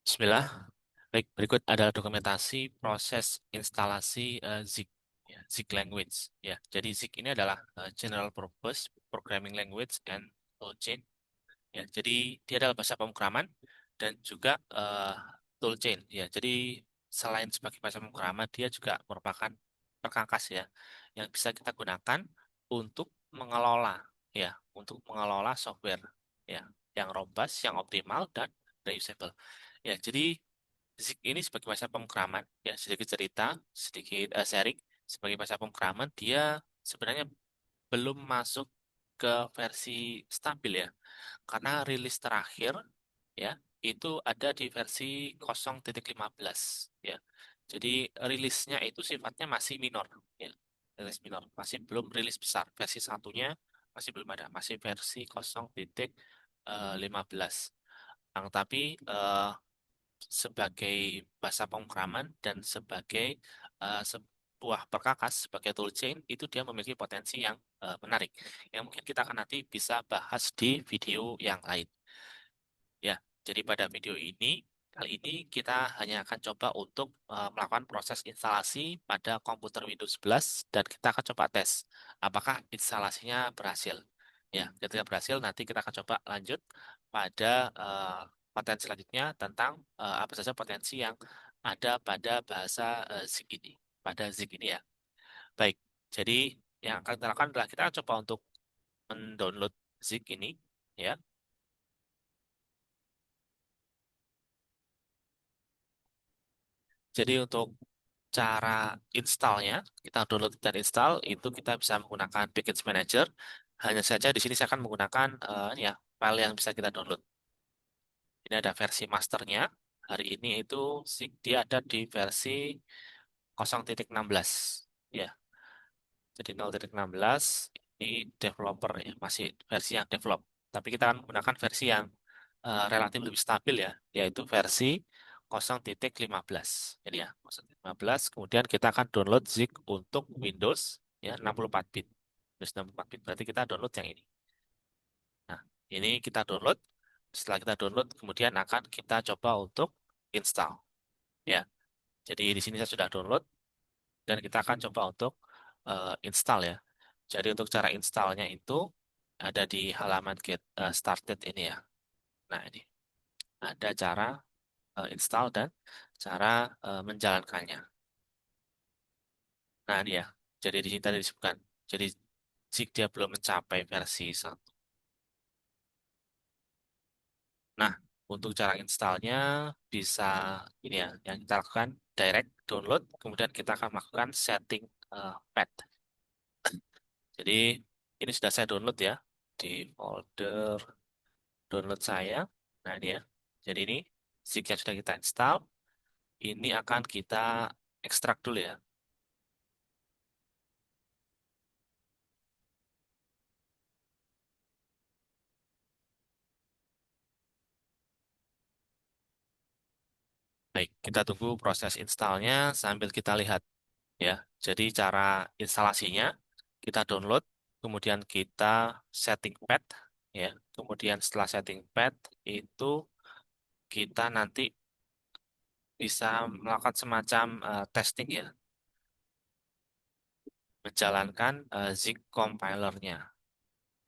Bismillah. Baik, berikut adalah dokumentasi proses instalasi Zik, ya, Zik language. Ya, jadi Zik ini adalah General Purpose Programming Language and Toolchain. Ya, jadi dia adalah bahasa pemrograman dan juga toolchain. Ya, jadi selain sebagai bahasa pemrograman, dia juga merupakan perkakas ya, yang bisa kita gunakan untuk mengelola, ya, untuk mengelola software, ya, yang robust, yang optimal dan reusable. Ya, jadi Zik ini sebagai bahasa pemrograman, ya sedikit cerita, sedikit sharing. Sebagai bahasa pemrograman, dia sebenarnya belum masuk ke versi stabil ya, karena rilis terakhir ya itu ada di versi 0.15 ya. Jadi rilisnya itu sifatnya masih minor ya, rilis minor, masih belum rilis besar. Versi satunya masih belum ada, masih versi 0.15. Tapi sebagai bahasa pemrograman dan sebagai sebuah perkakas sebagai toolchain itu dia memiliki potensi yang menarik yang mungkin kita akan nanti bisa bahas di video yang lain. Ya, jadi pada video ini kali ini kita hanya akan coba untuk melakukan proses instalasi pada komputer Windows 11 dan kita akan coba tes apakah instalasinya berhasil. Ya, ketika berhasil nanti kita akan coba lanjut pada konten selanjutnya tentang apa saja potensi yang ada pada bahasa Zik ini, pada Zik ini ya. Baik, jadi yang akan kita lakukan adalah kita akan coba untuk mendownload Zik ini ya. Jadi untuk cara installnya, kita download dan install itu kita bisa menggunakan package manager. Hanya saja di sini saya akan menggunakan ya file yang bisa kita download. Ini ada versi masternya. Hari ini itu dia ada di versi 0.16. Ya, jadi 0.16 ini developer ya, masih versi yang develop. Tapi kita akan menggunakan versi yang relatif lebih stabil ya, yaitu versi 0.15. Jadi ya, 0.15. Kemudian kita akan download Zik untuk Windows ya 64 bit. Windows 64 bit berarti kita download yang ini. Nah, ini kita download. Setelah kita download, kemudian akan kita coba untuk install. Ya, jadi di sini saya sudah download dan kita akan coba untuk install ya. Jadi untuk cara installnya itu ada di halaman get started ini ya. Nah, ini ada cara install dan cara menjalankannya. Nah, ini ya. Jadi di sini tadi disebutkan. Jadi jika dia belum mencapai versi 1. Nah, untuk cara installnya bisa ini ya, yang kita lakukan direct download, kemudian kita akan melakukan setting path. Jadi ini sudah saya download ya di folder download saya. Nah, ini ya. Jadi ini jika sudah kita install, ini akan kita ekstrak dulu ya. Baik, kita tunggu proses installnya sambil kita lihat ya. Jadi cara instalasinya kita download, kemudian kita setting path ya. Kemudian setelah setting path itu kita nanti bisa melakukan semacam testing ya, menjalankan Zik compilernya.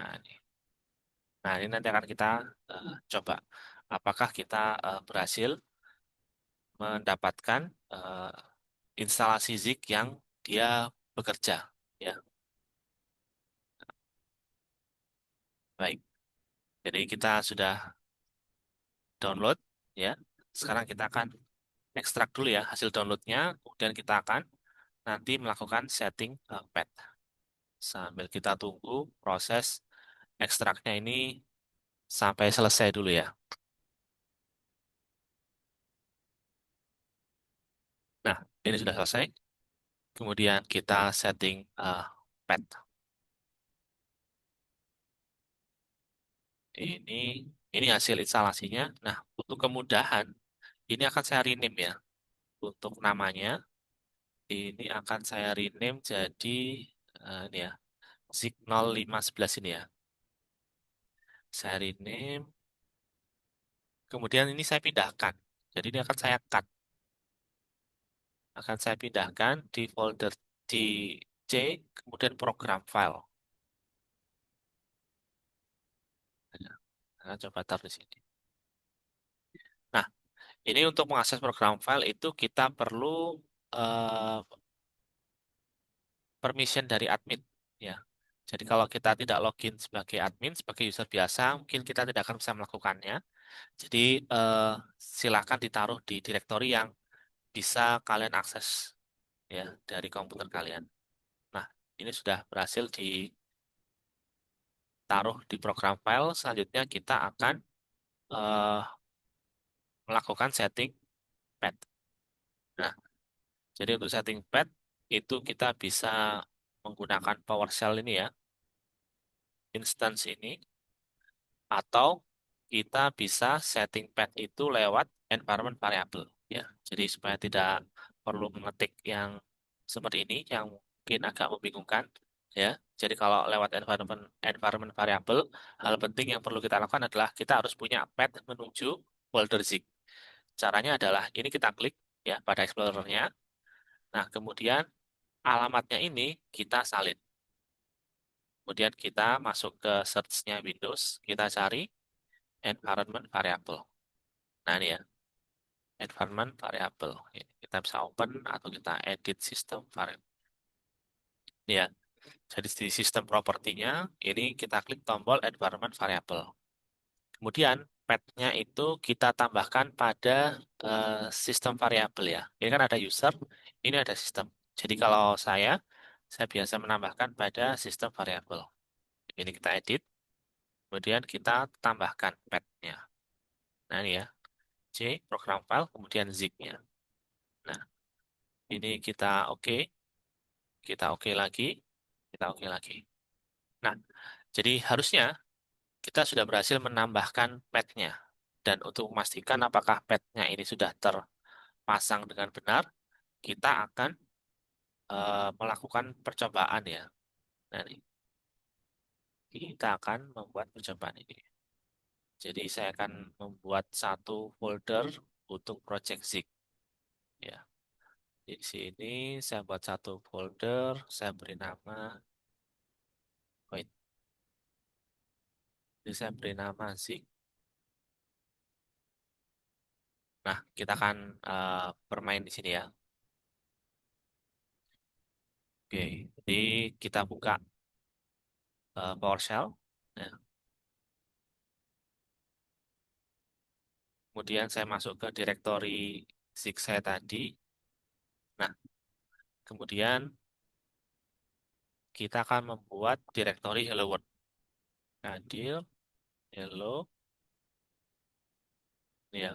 Nah, ini. Nah, ini nanti akan kita coba apakah kita berhasil mendapatkan instalasi Zik yang dia bekerja ya. Baik. Jadi kita sudah download ya. Sekarang kita akan ekstrak dulu ya hasil downloadnya, kemudian kita akan nanti melakukan setting path. Sambil kita tunggu proses ekstraknya ini sampai selesai dulu ya. Nah, ini sudah selesai. Kemudian kita setting path. Ini ini hasil instalasinya. Nah, untuk kemudahan ini akan saya rename ya. Untuk namanya ini akan saya rename jadi ini ya, Signal 511 ini ya. Saya rename. Kemudian ini saya pindahkan. Jadi ini akan saya cut, akan saya pindahkan di folder di C, kemudian program file. Nah, coba taruh di sini. Nah, ini untuk mengakses program file itu kita perlu eh, permission dari admin. Ya. Jadi kalau kita tidak login sebagai admin, sebagai user biasa, mungkin kita tidak akan bisa melakukannya. Jadi silakan ditaruh di direktori yang bisa kalian akses ya dari komputer kalian. Nah, ini sudah berhasil ditaruh di program file. Selanjutnya kita akan eh, melakukan setting path. Nah, jadi untuk setting path itu kita bisa menggunakan PowerShell ini ya, instance ini, atau kita bisa setting path itu lewat environment variable ya. Jadi supaya tidak perlu mengetik yang seperti ini yang mungkin agak membingungkan ya. Jadi kalau lewat environment variable, hal penting yang perlu kita lakukan adalah kita harus punya path menuju folder zip. Caranya adalah ini kita klik ya pada Explorer-nya. Nah, kemudian alamatnya ini kita salin. Kemudian kita masuk ke search-nya Windows, kita cari environment variable. Nah, ini ya, environment variable. Kita bisa open atau kita edit sistem variable. Ya, jadi di sistem propertinya, ini kita klik tombol environment variable. Kemudian, path-nya itu kita tambahkan pada sistem variabel ya. Ini kan ada user, ini ada sistem. Jadi kalau saya biasa menambahkan pada sistem variabel. Ini kita edit, kemudian kita tambahkan path-nya. Nah, ini ya, C, program file, kemudian zip-nya. Nah, ini kita oke lagi, kita oke lagi. Nah, jadi harusnya kita sudah berhasil menambahkan path-nya. Dan untuk memastikan apakah path-nya ini sudah terpasang dengan benar, kita akan melakukan percobaan ya. Nah, ini, kita akan membuat percobaan ini. Jadi saya akan membuat satu folder untuk project Zig. Ya, di sini saya buat satu folder, saya beri nama, wait, ini saya beri nama Zig. Nah, kita akan bermain di sini ya. Oke, jadi kita buka PowerShell. Ya. Kemudian saya masuk ke direktori Zig saya tadi. Nah, kemudian kita akan membuat direktori Hello World. Adil, Hello, ya.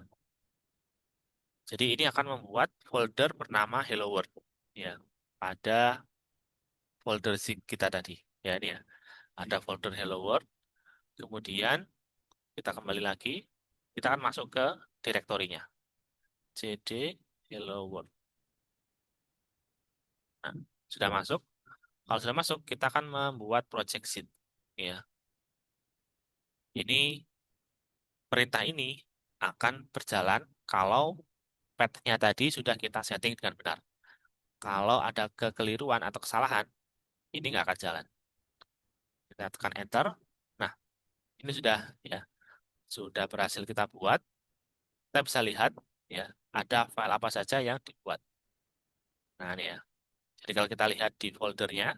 Jadi ini akan membuat folder bernama Hello World. Ya, pada folder zip kita tadi. Ya, ini ya. Ada folder Hello World. Kemudian kita kembali lagi. Kita akan masuk ke direktorinya. cd Hello World. Nah, sudah masuk. Kalau sudah masuk, kita akan membuat project zip. Ya, ini perintah ini akan berjalan kalau path-nya tadi sudah kita setting dengan benar. Kalau ada kekeliruan atau kesalahan, ini nggak akan jalan. Kita tekan enter. Nah, ini sudah ya, sudah berhasil kita buat. Kita bisa lihat ya, ada file apa saja yang dibuat. Nah, ini ya. Jadi kalau kita lihat di foldernya,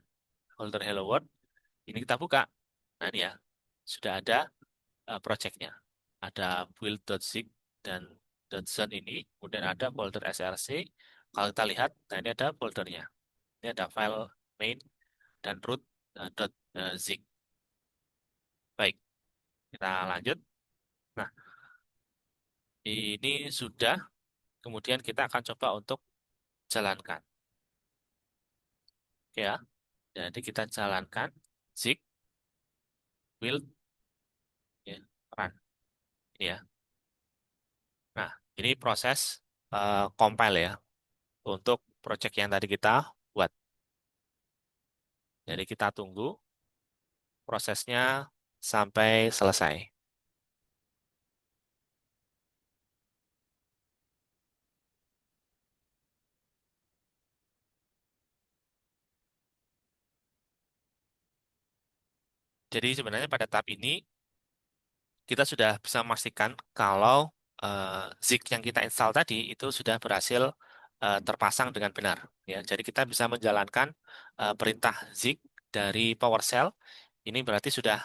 folder Hello World, ini kita buka. Nah, ini ya, sudah ada projectnya. Ada build.zip dan .zone ini, kemudian ada folder src. Kalau kita lihat, nah ini ada foldernya. Ini ada file main dan root.zip. Baik, kita lanjut. Nah, ini sudah. Kemudian kita akan coba untuk jalankan. Oke ya. Jadi kita jalankan zig build ya, run. Ini ya. Nah, ini proses compile ya untuk project yang tadi kita buat. Jadi kita tunggu prosesnya sampai selesai. Jadi sebenarnya pada tahap ini kita sudah bisa memastikan kalau Zik yang kita install tadi itu sudah berhasil terpasang dengan benar. Ya, jadi kita bisa menjalankan perintah Zik dari PowerShell. Ini berarti sudah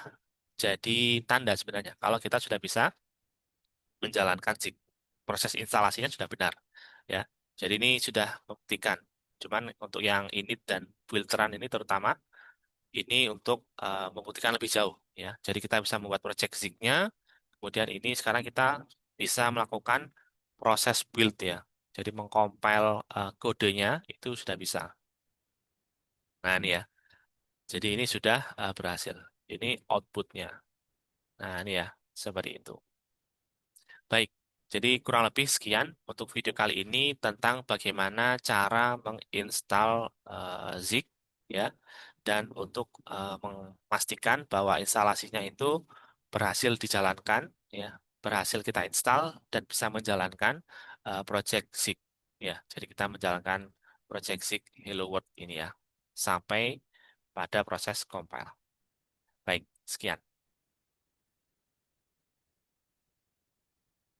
jadi tanda sebenarnya kalau kita sudah bisa menjalankan Zik. Proses instalasinya sudah benar. Ya, jadi ini sudah membuktikan. Cuman untuk yang init dan filteran ini terutama ini untuk membuktikan lebih jauh. Ya, jadi kita bisa membuat project Zik-nya. Kemudian ini sekarang kita bisa melakukan proses build ya. Jadi mengcompile kodenya itu sudah bisa. Nah ini ya. Jadi ini sudah berhasil. Ini outputnya. Nah ini ya, seperti itu. Baik, jadi kurang lebih sekian untuk video kali ini tentang bagaimana cara menginstal Zik ya, dan untuk memastikan bahwa instalasinya itu berhasil dijalankan ya, berhasil kita install dan bisa menjalankan project Zik ya. Jadi kita menjalankan project Zik Hello World ini ya sampai pada proses compile. Baik, sekian.